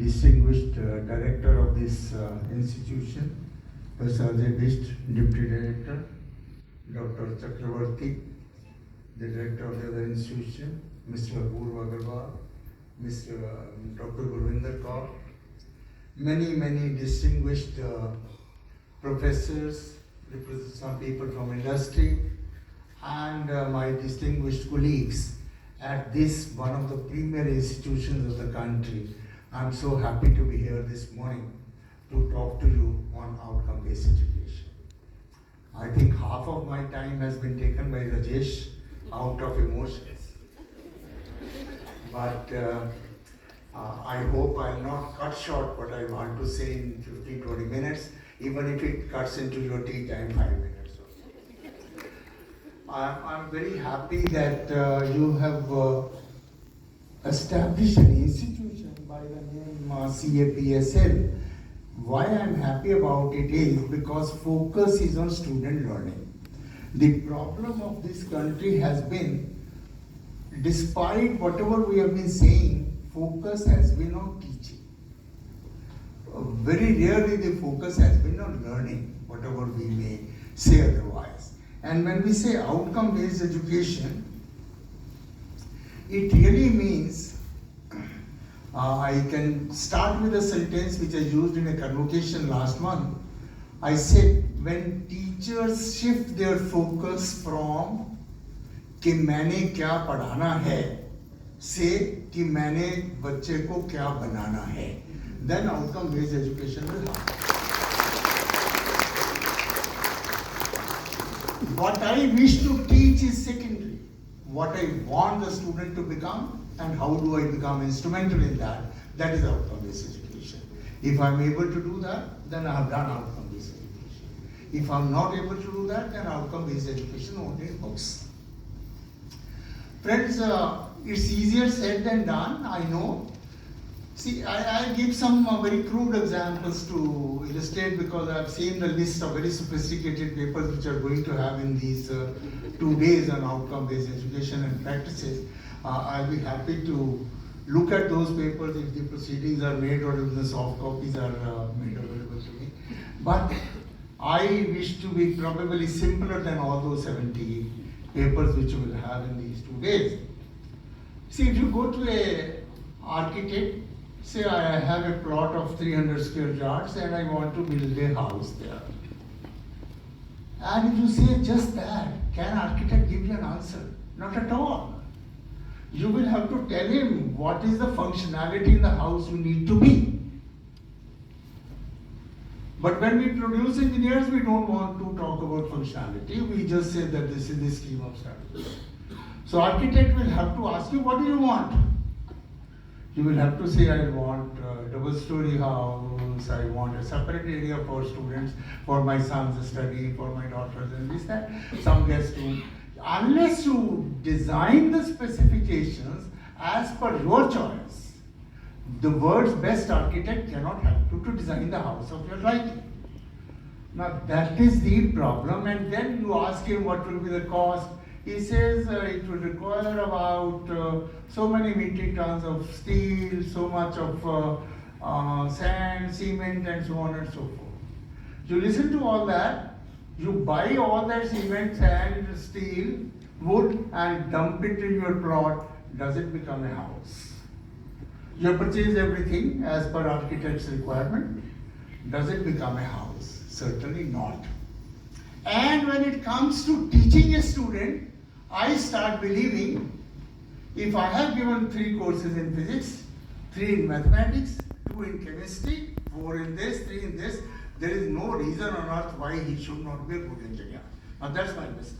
distinguished director of this institution, Basde Deputy Director, Dr. Chakravarti, the director of the other institution, Mr. Aggarwal, Mr. Dr. Gurvinder Kaur, many distinguished professors, some people from industry, and my distinguished colleagues at this one of the premier institutions of the country. I'm so happy to be here this morning to talk to you on outcome-based education. I think half of my time has been taken by Rajesh out of emotions. But I hope I'll not cut short what I want to say in 15-20 minutes, even if it cuts into your tea time 5 minutes. I'm very happy that you have established an institution by the name CAPSL. Why I'm happy about it is because focus is on student learning. The problem of this country has been, despite whatever we have been saying, focus has been on teaching. Very rarely the focus has been on learning, whatever we may say otherwise. And when we say outcome-based education, it really means, I can start with a sentence which I used in a convocation last month. I said, when teachers shift their focus from कि मैंने क्या पढ़ाना है से कि मैंने बच्चे को क्या बनाना है, then outcome-based education will happen. What I wish to teach is secondary. What I want the student to become and how do I become instrumental in that, that is outcome-based education. If I'm able to do that, then I have done outcome-based education. If I'm not able to do that, then outcome-based education only works. Friends, it's easier said than done, I know. See, I give some very crude examples to illustrate because I've seen the list of very sophisticated papers which are going to have in these 2 days on outcome-based education and practices. I'll be happy to look at those papers if the proceedings are made or if the soft copies are made available to me. But I wish to be probably simpler than all those 70 papers which you will have in these 2 days. See, if you go to an architect, say I have a plot of 300 square yards and I want to build a house there. And if you say just that, can architect give you an answer? Not at all. You will have to tell him what is the functionality in the house you need to be. But when we produce engineers, we don't want to talk about functionality. We just say that this is the scheme of study. So architect will have to ask you, what do you want? You will have to say, I want a double-story house, I want a separate area for students, for my son's study, for my daughters, and this, that. Some guest room. Unless you design the specifications as per your choice, the world's best architect cannot help you to design the house of your liking. Now that is the problem, and then you ask him what will be the cost. He says it will require about so many metric tons of steel, so much of sand, cement, and so on and so forth. You listen to all that, you buy all that cement, sand, steel, wood, and dump it in your plot. Does it become a house? You purchase everything as per architect's requirement. Does it become a house? Certainly not. And when it comes to teaching a student, I start believing if I have given 3 courses in physics, 3 in mathematics, 2 in chemistry, 4 in this, 3 in this, there is no reason on earth why he should not be a good engineer. Now that's my mistake.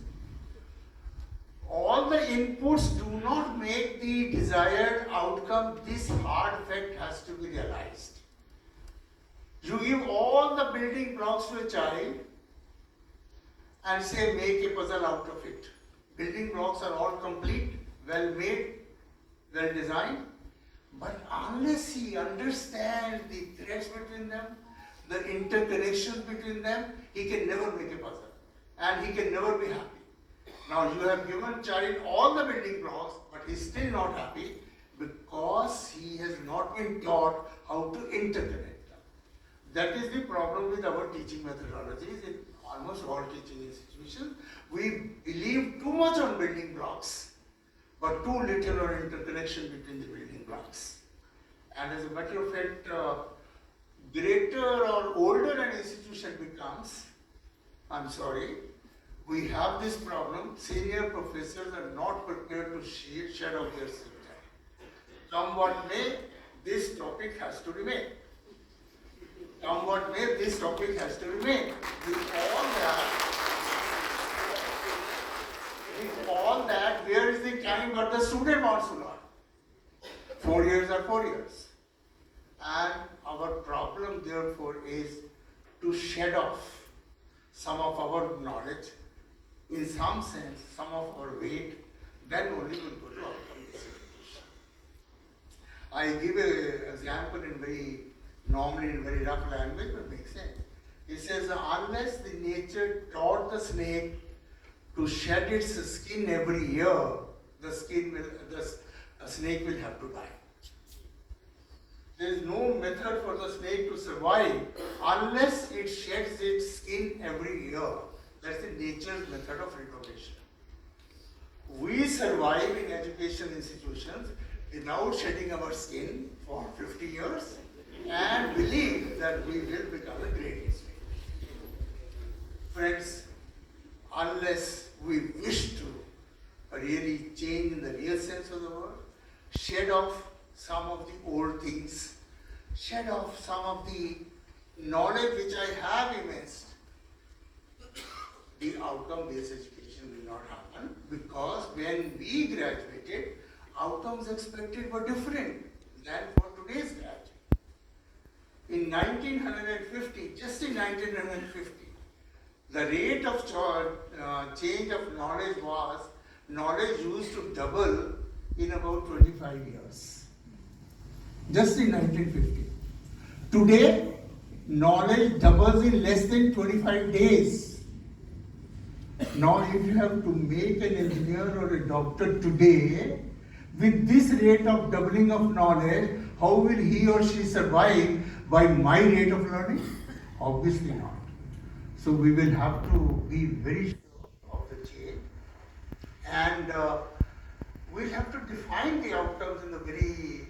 All the inputs do not make the desired outcome. This hard fact has to be realized. You give all the building blocks to a child and say make a puzzle out of it. Building blocks are all complete, well made, well designed, but unless he understands the threads between them, the interconnections between them, he can never make a puzzle and he can never be happy. Now you have given child all the building blocks, but he's still not happy because he has not been taught how to interconnect them. That is the problem with our teaching methodologies in almost all teaching institutions. We believe too much on building blocks, but too little on interconnection between the building blocks. And as a matter of fact, greater or older an institution becomes, I'm sorry, we have this problem. Senior professors are not prepared to shed out their subject. Come what may, this topic has to remain. Come what may, this topic has to remain. With all that, where is the time what the student wants to learn? 4 years or 4 years. And our problem, therefore, is to shed off some of our knowledge, in some sense, some of our weight, then only we'll go to outcome-based education. I give an example normally in very rough language, but makes sense. It says, unless the nature taught the snake to shed its skin every year, the snake will have to die. There is no method for the snake to survive unless it sheds its skin every year. That's the nature's method of reproduction. We survive in education institutions without shedding our skin for 50 years and believe that we will become a great snake. Friends, unless we wish to really change in the real sense of the word, shed off some of the old things, shed off some of the knowledge which I have immersed, the outcome-based education will not happen, because when we graduated, outcomes expected were different than for today's graduate. In 1950, just in 1950, the rate of change of knowledge used to double in about 25 years. Just in 1950. Today, knowledge doubles in less than 25 days. Now, if you have to make an engineer or a doctor today, with this rate of doubling of knowledge, how will he or she survive by my rate of learning? Obviously not. So we will have to be very sure of the change, and we'll have to define the outcomes in the very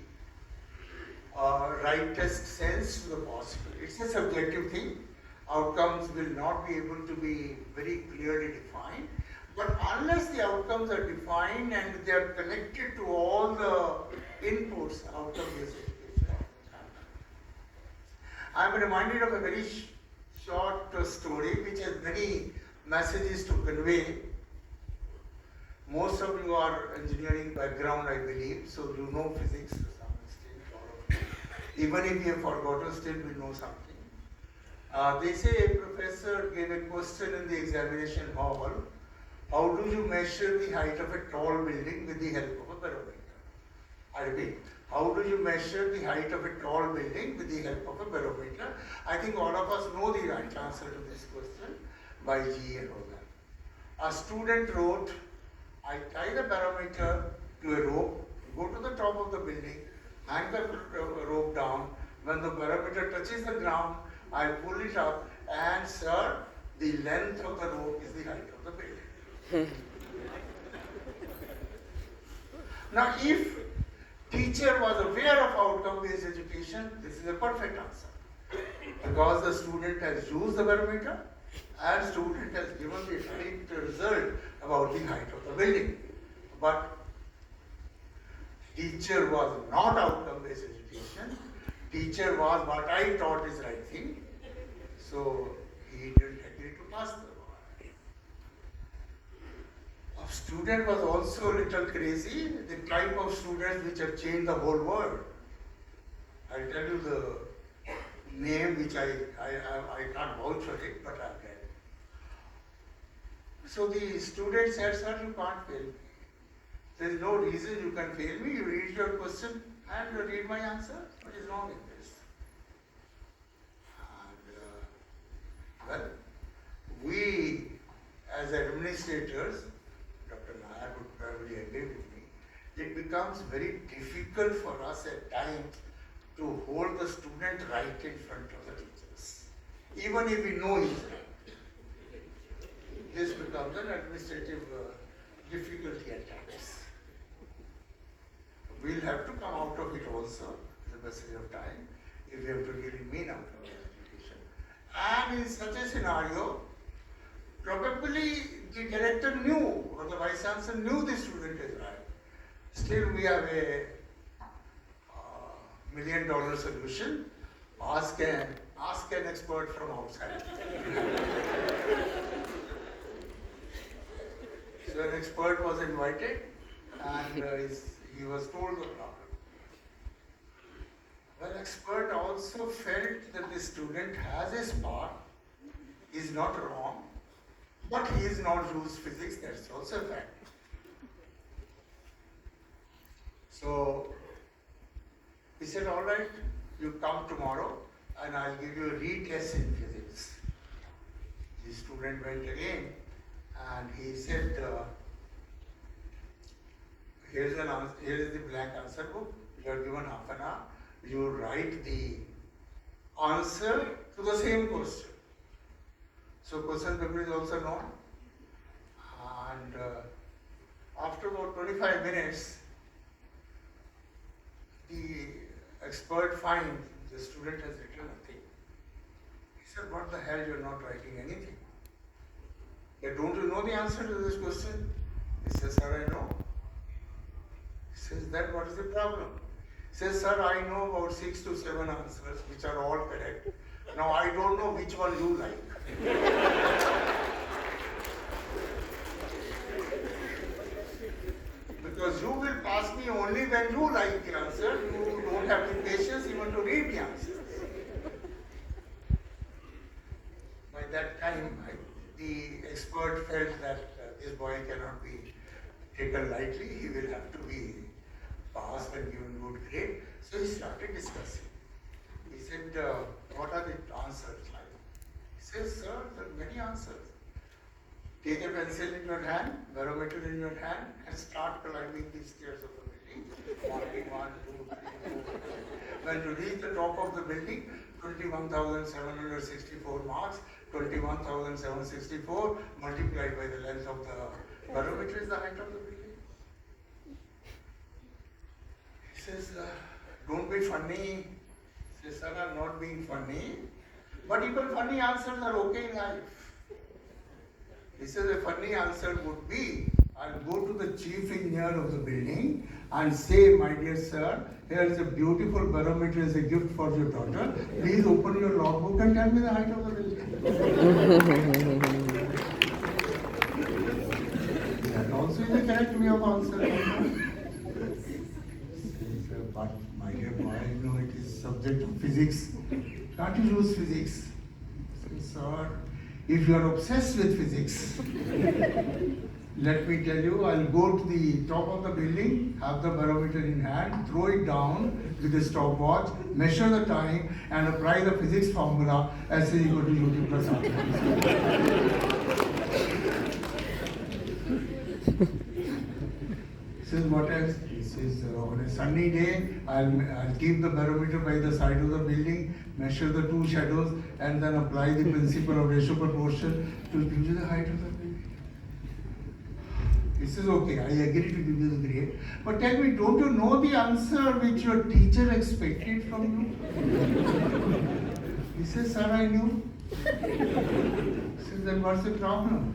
rightest sense to the possible. It's a subjective thing. Outcomes will not be able to be very clearly defined, but unless the outcomes are defined and they are connected to all the inputs, outcome-based education. I'm reminded of a very short story which has many messages to convey. Most of you are engineering background, I believe, so you know physics to some extent. Even if you have forgotten, still we know something. They say a professor gave a question in the examination hall. How do you measure the height of a tall building with the help of a barometer? I repeat, how do you measure the height of a tall building with the help of a barometer? I think all of us know the right answer to this question by G and all that. A student wrote, I tie the barometer to a rope, go to the top of the building, hang the rope down. When the barometer touches the ground, I pull it up, and sir, the length of the rope is the height of the building. Now, if teacher was aware of outcome-based education, this is a perfect answer. Because the student has used the barometer, and student has given the right result about the height of the building. But teacher was not outcome-based education. Teacher was what I taught is right thing. So he didn't agree to pass the law. A student was also a little crazy, the type of students which have changed the whole world. I'll tell you the name which I can't vouch for it, but I've read. So the student said, sir, you can't fail me. There is no reason you can fail me. You read your question and you read my answer. What is wrong with this? And, well, we as administrators, Dr. Nair would probably agree with me, it becomes very difficult for us at times to hold the student right in front of the teachers, even if we know he's right. This becomes an administrative difficulty at times. We'll have to come out of it also, the passage of time, if we have to really mean out of education. And in such a scenario, probably the director knew, or the Vice-Chancellor knew the student is right. Still we have a $1 million solution. Ask an expert from outside. So an expert was invited and he was told the problem. Well, expert also felt that the student has a spark, is not wrong, but he is not used physics, that's also a fact. So he said, all right, you come tomorrow and I'll give you a retest in physics. The student went again and he said, here is the blank answer book. You are given half an hour. You write the answer to the same question. So question paper is also known. And after about 25 minutes, the expert finds the student has written nothing. He said, what the hell, you're not writing anything. Yeah, don't you know the answer to this question? He says, sir, I know. He says, then what is the problem? He says, sir, I know about 6 to 7 answers, which are all correct. Now I don't know which one you like. Because you will pass me only when you like the answer. You don't have the patience even to read the answer. By that time, the expert felt that this boy cannot be taken lightly. He will have to be passed and given good grade. So he started discussing. He said, what are the answers like? He says, sir, there are many answers. Take a pencil in your hand, barometer in your hand, and start climbing the stairs of the building. Marking 1, 2, 3, 4. When you reach the top of the building, 21,764 marks, 21,764 multiplied by the length of the barometer is the height of the building. He says, don't be funny. He says, sir, I'm not being funny. But even funny answers are okay in life. He says a funny answer would be, I'll go to the chief engineer of the building and say, my dear sir, here is a beautiful barometer as a gift for your daughter. Please open your logbook and tell me the height of the building. That also is a correct way of answering. But my dear boy, you know it is subject of physics. Can't you use physics? Sir, if you are obsessed with physics, let me tell you, I'll go to the top of the building, have the barometer in hand, throw it down with a stopwatch, measure the time, and apply the physics formula as is equal to UT plus R. He says, what else? He says, on a sunny day, I'll keep the barometer by the side of the building, measure the two shadows, and then apply the principle of ratio proportion to give you the height of the building. He says, okay, I agree to give you the grade. But tell me, don't you know the answer which your teacher expected from you? He says, sir, I knew. He says, then what's the problem?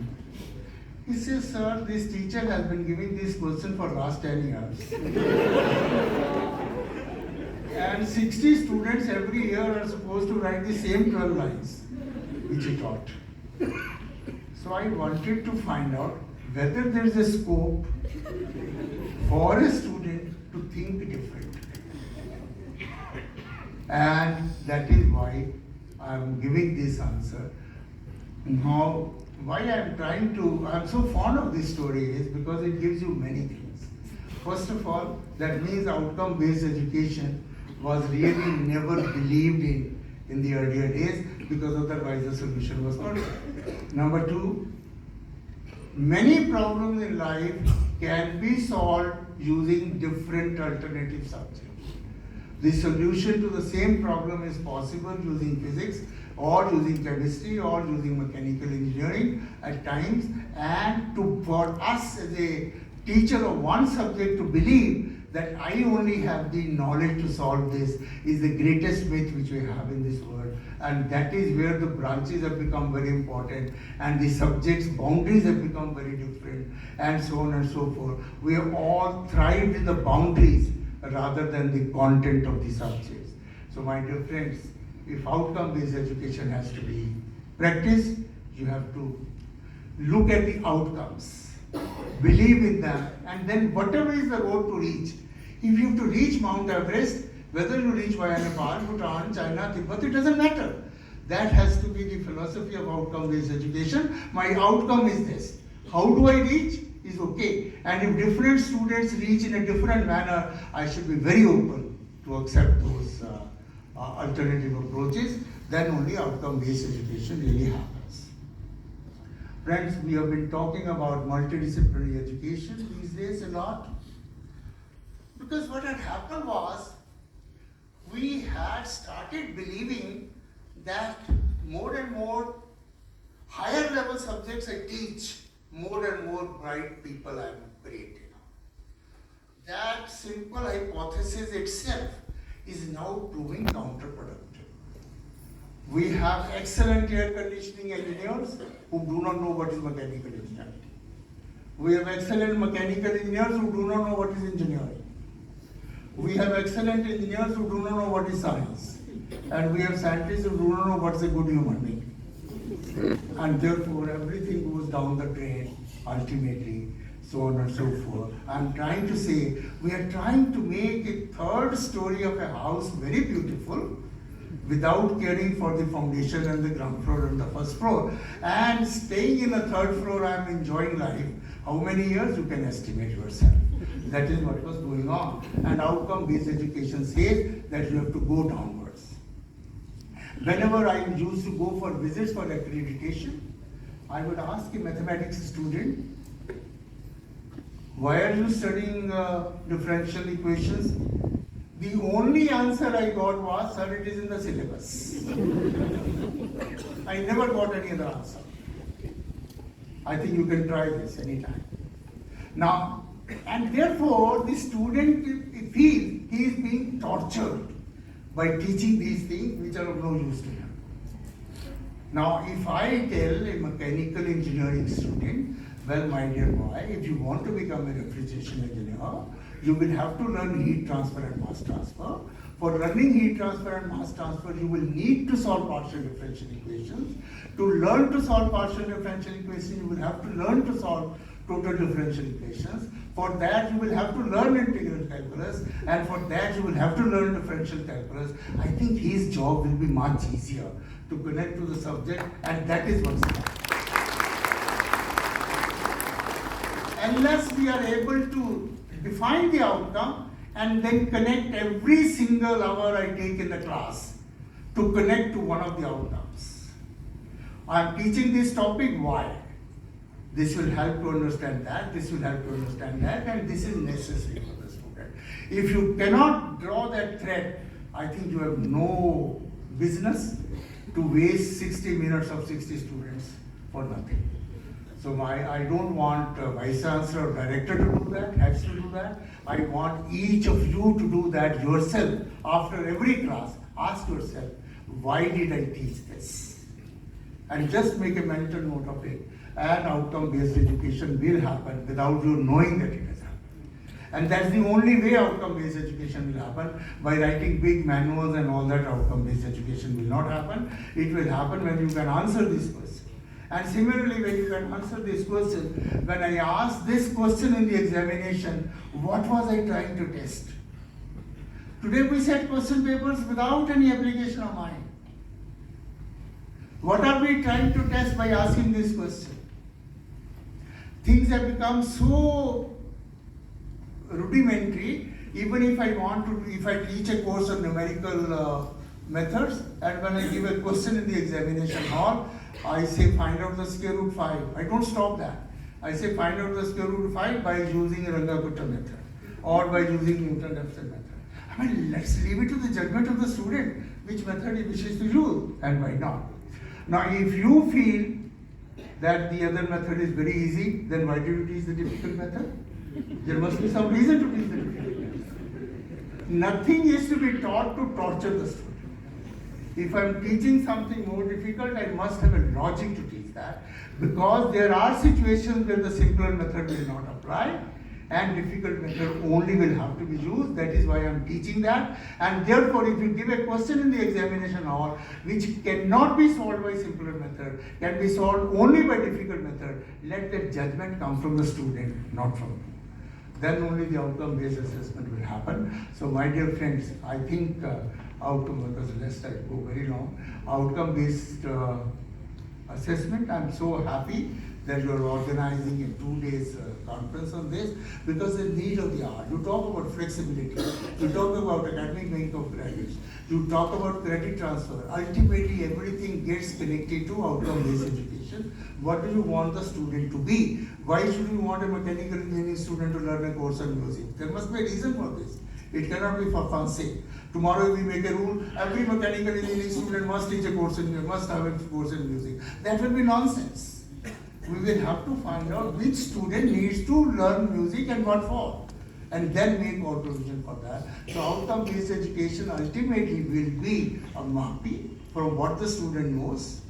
He says, sir, this teacher has been giving this question for last 10 years. And 60 students every year are supposed to write the same 12 lines, which he taught. So I wanted to find out whether there is a scope for a student to think differently. And that is why I am giving this answer. Now, why I'm so fond of this story is because it gives you many things. First of all, that means outcome-based education was really never believed in the earlier days, because otherwise the solution was not there. Number two, many problems in life can be solved using different alternative subjects. The solution to the same problem is possible using physics or using chemistry or using mechanical engineering at times, and for us as a teacher of one subject to believe that I only have the knowledge to solve this is the greatest myth which we have in this world. And that is where the branches have become very important and the subjects' boundaries have become very different and so on and so forth. We have all thrived in the boundaries rather than the content of the subjects. So my dear friends, if outcome-based education has to be practiced, you have to look at the outcomes, believe in them, and then whatever is the road to reach. If you have to reach Mount Everest, whether you reach via Nepal, Bhutan, China, Tibet, it doesn't matter. That has to be the philosophy of outcome-based education. My outcome is this. How do I reach is okay. And if different students reach in a different manner, I should be very open to accept those alternative approaches. Then only outcome-based education really happens. Friends, we have been talking about multidisciplinary education these days a lot. Because what had happened was, we had started believing that more and more higher level subjects I teach, more and more bright people I am creating. That simple hypothesis itself is now proving counterproductive. We have excellent air conditioning engineers who do not know what is mechanical engineering. We have excellent mechanical engineers who do not know what is engineering. We have excellent engineers who do not know what is science. And we have scientists who do not know what is a good human being. And therefore everything goes down the drain ultimately, so on and so forth. I'm trying to say, we are trying to make a third story of a house very beautiful without caring for the foundation and the ground floor and the first floor. And staying in the third floor, I'm enjoying life. How many years you can estimate yourself? That is what was going on. And outcome-based education says that you have to go downwards. Whenever I used to go for visits for accreditation, I would ask a mathematics student, why are you studying differential equations? The only answer I got was, sir, it is in the syllabus. I never got any other answer. I think you can try this anytime. Now, and therefore, the student feels he is being tortured by teaching these things which are of no use to him. Now, if I tell a mechanical engineering student, well, my dear boy, if you want to become a refrigeration engineer, you will have to learn heat transfer and mass transfer. For learning heat transfer and mass transfer, you will need to solve partial differential equations. To learn to solve partial differential equations, you will have to learn to solve total differential equations. For that, you will have to learn integral calculus, and for that, you will have to learn differential calculus. I think his job will be much easier to connect to the subject, and that is what's happening. Unless we are able to define the outcome and then connect every single hour I take in the class to connect to one of the outcomes. I am teaching this topic, why? This will help to understand that, this will help to understand that, and this is necessary for the student. If you cannot draw that thread, I think you have no business to waste 60 minutes of 60 students for nothing. So I don't want Vice-Chancellor or Director to do that, has to do that. I want each of you to do that yourself. After every class, ask yourself, why did I teach this? And just make a mental note of it. And outcome-based education will happen without you knowing that it has happened. And that's the only way outcome-based education will happen. By writing big manuals and all that, outcome-based education will not happen. It will happen when you can answer this question. And similarly, when you can answer this question, when I asked this question in the examination, what was I trying to test? Today we set question papers without any application of mind. What are we trying to test by asking this question? Things have become so rudimentary. Even if I teach a course on numerical methods, and when I give a question in the examination hall, I say find out the square root 5. I don't stop that. I say find out the square root 5 by using a Rangakutta method or by using Newton-Raphson method. I mean, let's leave it to the judgment of the student which method he wishes to use and why not. Now, if you feel that the other method is very easy, then why do you teach the difficult method? There must be some reason to teach the difficult method. Nothing is to be taught to torture the student. If I am teaching something more difficult, I must have a logic to teach that, because there are situations where the simpler method will not apply and difficult method only will have to be used. That is why I am teaching that. And therefore, if you give a question in the examination hall which cannot be solved by simpler method, can be solved only by difficult method, let that judgment come from the student, not from you. Then only the outcome-based assessment will happen. So my dear friends, I think outcome, because lest I go very long, outcome-based assessment, I am so happy that you are organizing a 2 days conference on this, because the need of the hour. You talk about flexibility, you talk about academic bank of credits, you talk about credit transfer. Ultimately, everything gets connected to outcome-based education. What do you want the student to be? Why should you want a mechanical engineering student to learn a course on music? There must be a reason for this. It cannot be for fun's sake. Tomorrow we make a rule, every mechanical engineering student must teach a course in music, must have a course in music. That will be nonsense. We will have to find out which student needs to learn music and what for, and then make all provision for that. So outcome-based education ultimately will be a marquee from what the student knows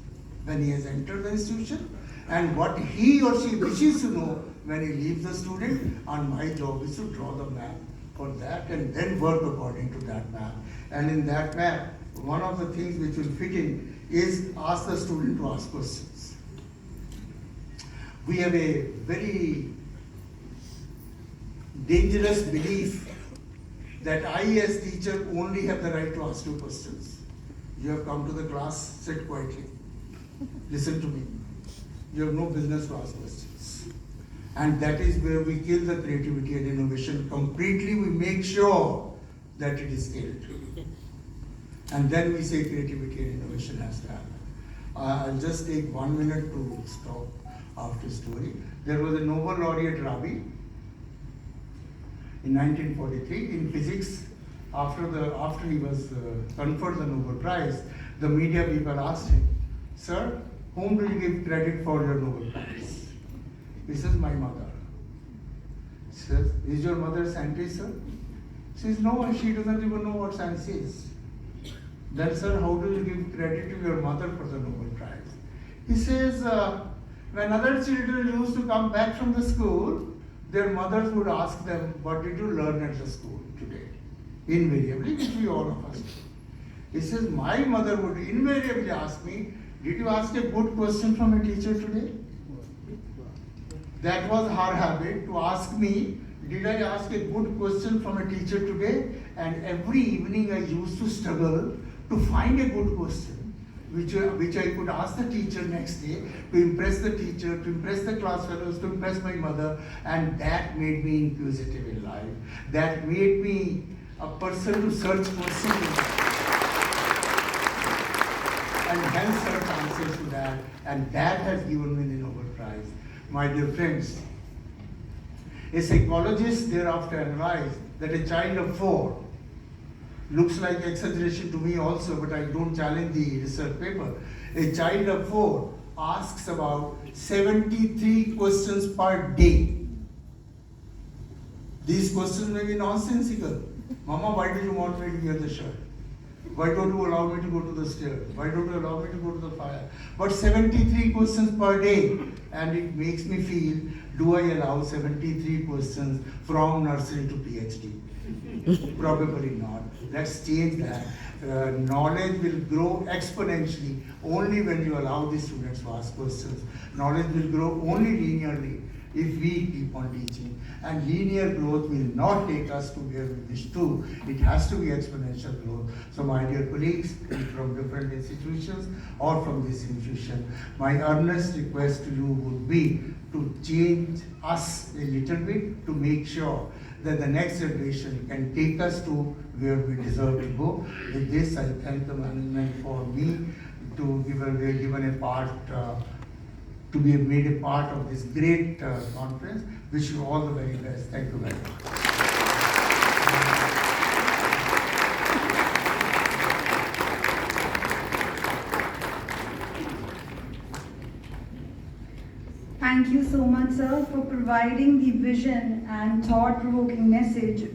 when he has entered the institution and what he or she wishes to know when he leaves the student. And my job is to draw the map for that and then work according to that map. And in that map, one of the things which will fit in is ask the student to ask questions. We have a very dangerous belief that I as teacher only have the right to ask you questions. You have come to the class, sit quietly, listen to me. You have no business to ask questions. And that is where we kill the creativity and innovation completely. We make sure that it is killed. And then we say creativity and innovation has to happen. I'll just take 1 minute to stop after story. There was a Nobel laureate Rabi in 1943 in physics. After he was conferred the Nobel Prize, the media people asked him, "Sir, whom do you give credit for your Nobel Prize?" He says, "My mother." He says, "Is your mother a scientist, sir?" He says, "No, she doesn't even know what science is." Then, "Sir, how do you give credit to your mother for the Nobel Prize?" He says, when other children used to come back from the school, their mothers would ask them, "What did you learn at the school today?" Invariably, which we all of us do. He says, "My mother would invariably ask me, 'Did you ask a good question from a teacher today?' That was her habit, to ask me, 'Did I ask a good question from a teacher today?' And every evening I used to struggle to find a good question which I could ask the teacher next day to impress the teacher, to impress the class fellows, to impress my mother, and that made me inquisitive in life. That made me a person to search questions in life. And hence search answers to that, and that has given me the Nobel Prize. My dear friends, a psychologist thereafter analyzed that a child of 4, looks like exaggeration to me also, but I don't challenge the research paper. A child of 4 asks about 73 questions per day. These questions may be nonsensical. "Mama, why do you want me to wear the shirt? Why don't you allow me to go to the stairs? Why don't you allow me to go to the fire?" But 73 questions per day, and it makes me feel, do I allow 73 questions from nursery to Ph.D.? Probably not. Let's change that. Knowledge will grow exponentially only when you allow the students to ask questions. Knowledge will grow only linearly if we keep on teaching. And linear growth will not take us to where we wish to. It has to be exponential growth. So my dear colleagues from different institutions or from this institution, my earnest request to you would be to change us a little bit to make sure that the next generation can take us to where we deserve to go. With this, I thank the management for me to be given a part, to be made a part of this great conference. Wish you all the very best. Thank you very much. Thank you so much, sir, for providing the vision and thought-provoking message